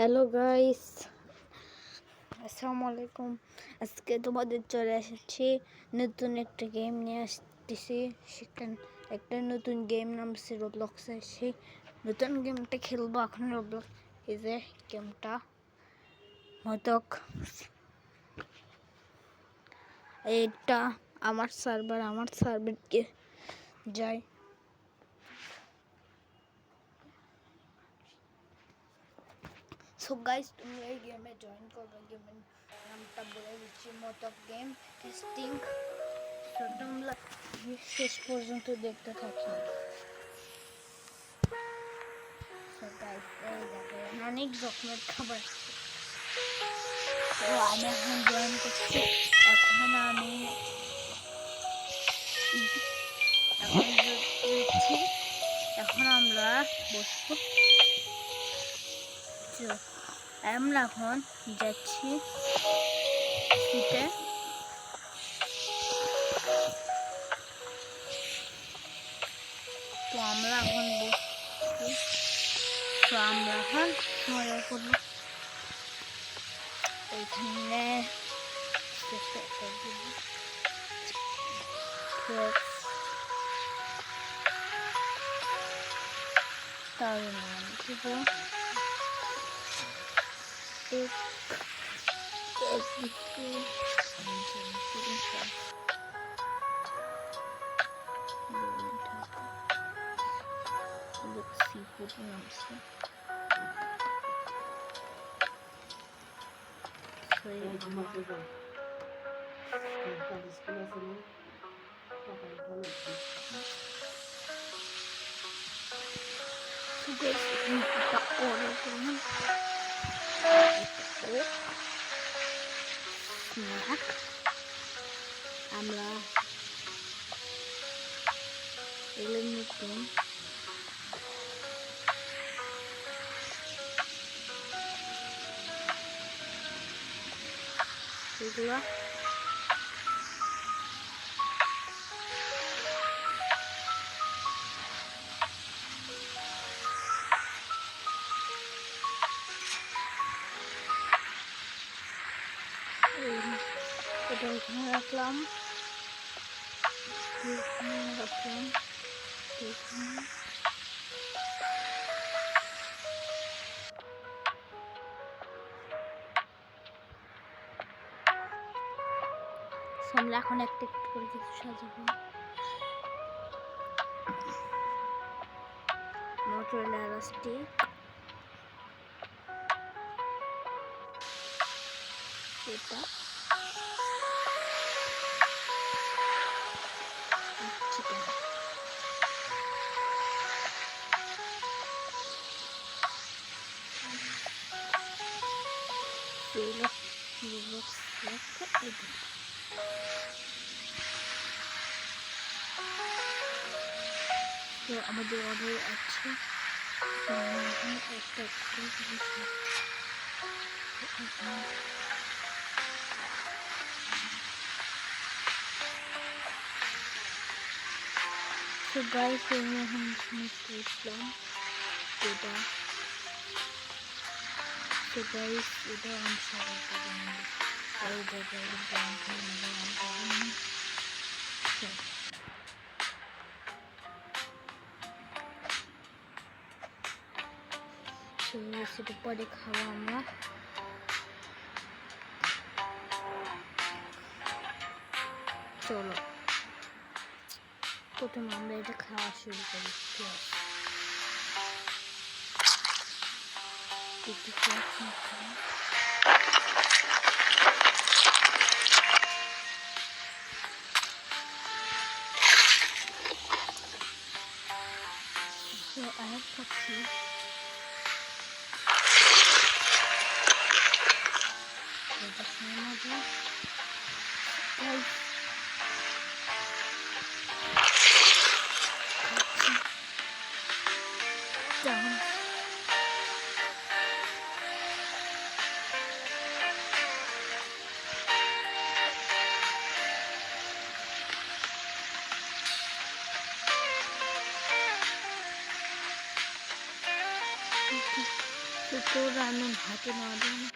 Hello guys, আসসালামু আলাইকুম। আজকে তোমাদের চলে এসেছি নতুন একটা গেম নিয়ে আসতেছি। সেখানে একটা নতুন গেম নামছে রোবলক্সে। সেই নতুন গেমটা খেলবো এখন। রোবলক্স এই যে গেমটা মতক, এটা আমার সার্ভারকে যাই। সো গাইস, তুমি এই গেমে জয়েন করবে। গেমের নামটা বলে দিচ্ছি, মতক গেম টেস্টিং। সো তোমরা শেষ পর্যন্ত দেখতে থাকি। সো গাইস, এই দেখো অনেক রকমের খাবার। তো আমি এখন জয়েন করছি। এখন আমি এখন আমরা বসবো। আমরা এখন যাচ্ছি সিটে। তো আমরা এখন বসছি। তো আমরা এখন মজা করবো এইখানে। তার নাম দিব seafood নামছে। আমরা এগুলো নতুন এগুলো এটা এখানে রাখলাম। আমরা এখন একটা একটা করে কিছু সাজাবো। মোটরোলা স্টিক, এটা চিকেন, তো আমাদের অর্ডার আছে। একটা তো গাইস, আমি এখন করলাম এটা। তো গাইস, এটা আমি সবাই সেটা পরে খাওয়া আমরা। চলো প্রথমে আমরা এটা খাওয়া শুরু করি। So I have coffee. Guys, down. তোরা নুন হাতে না দেয় না।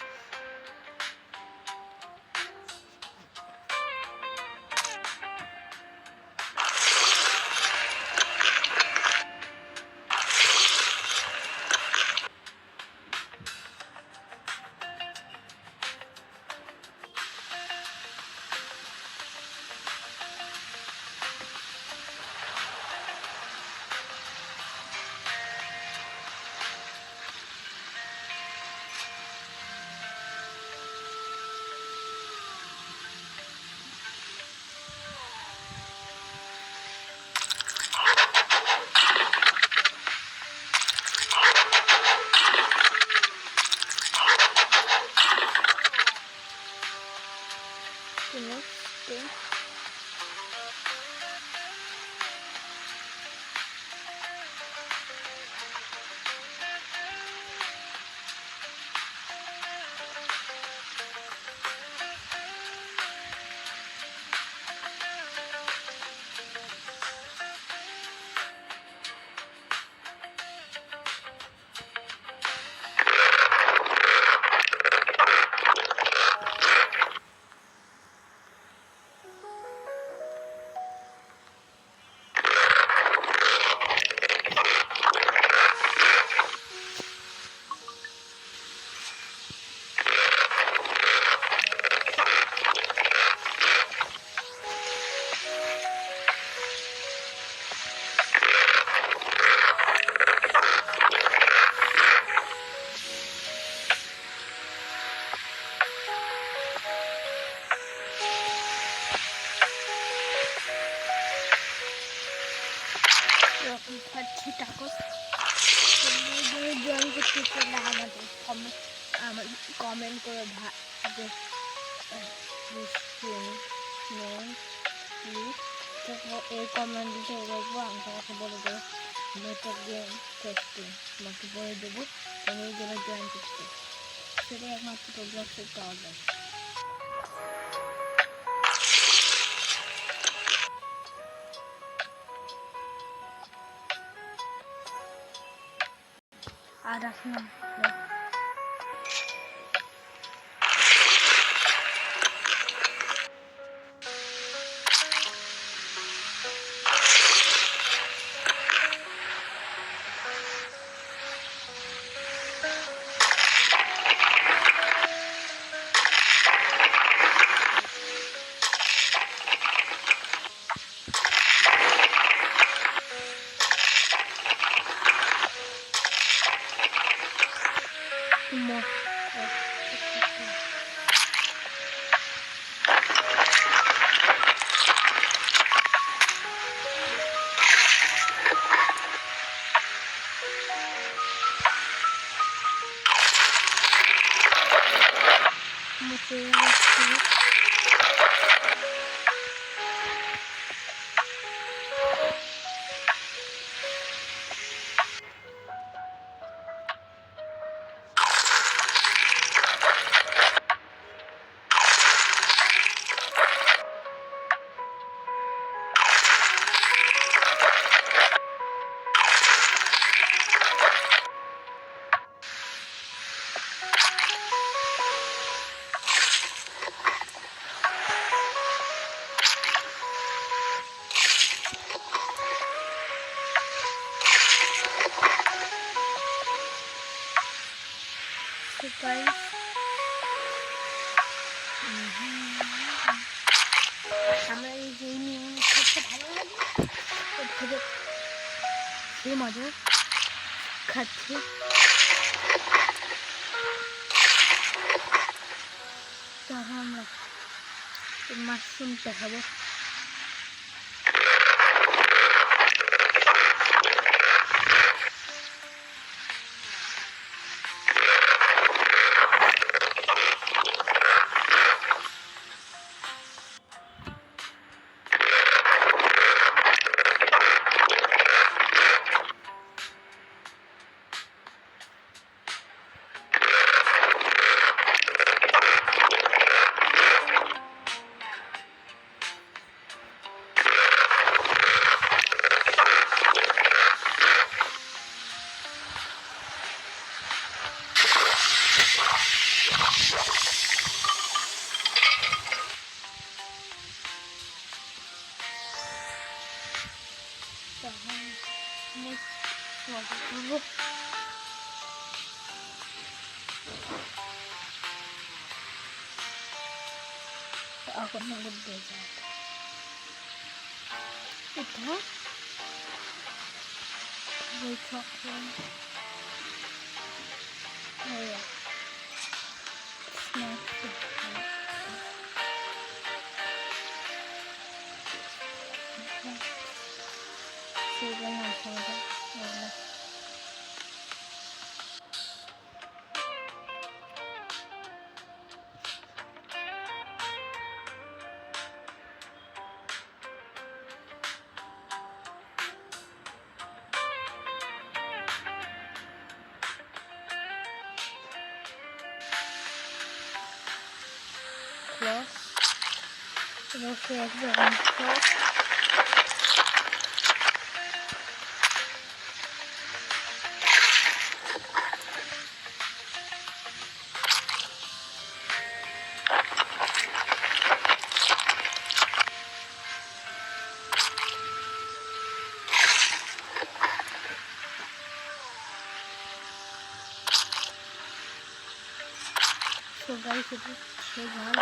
এরকম খাচ্ছি টাকস জয়েন করতে চাইলে আমাদের কমেন্ট করে যে এই কমেন্টে দেখবো আমি তোমাকে বলে দেবো নেটওয়ার্ক গেম টেস্টিং তোমাকে বলে দেবো তুমি এই গেমে জয়েন করতে সেটাই একমাত্র ব্লগসে পাওয়া যায়। আর এখন আমরা এই যে নিয়ম খেতে ভালো লাগে খেতে সে মজা খাচ্ছি। তখন আমরা মাশরুমটা খাবো। Ako nag-video. Ito? May chocolate. Ayan. Snack food. Sige na siya. Ayan. Close. Close your exam. Close. So guys, itu sudah.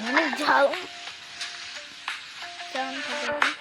Mana jauh? Jangan terjadi.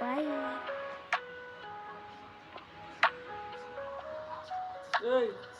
Bye. Hey.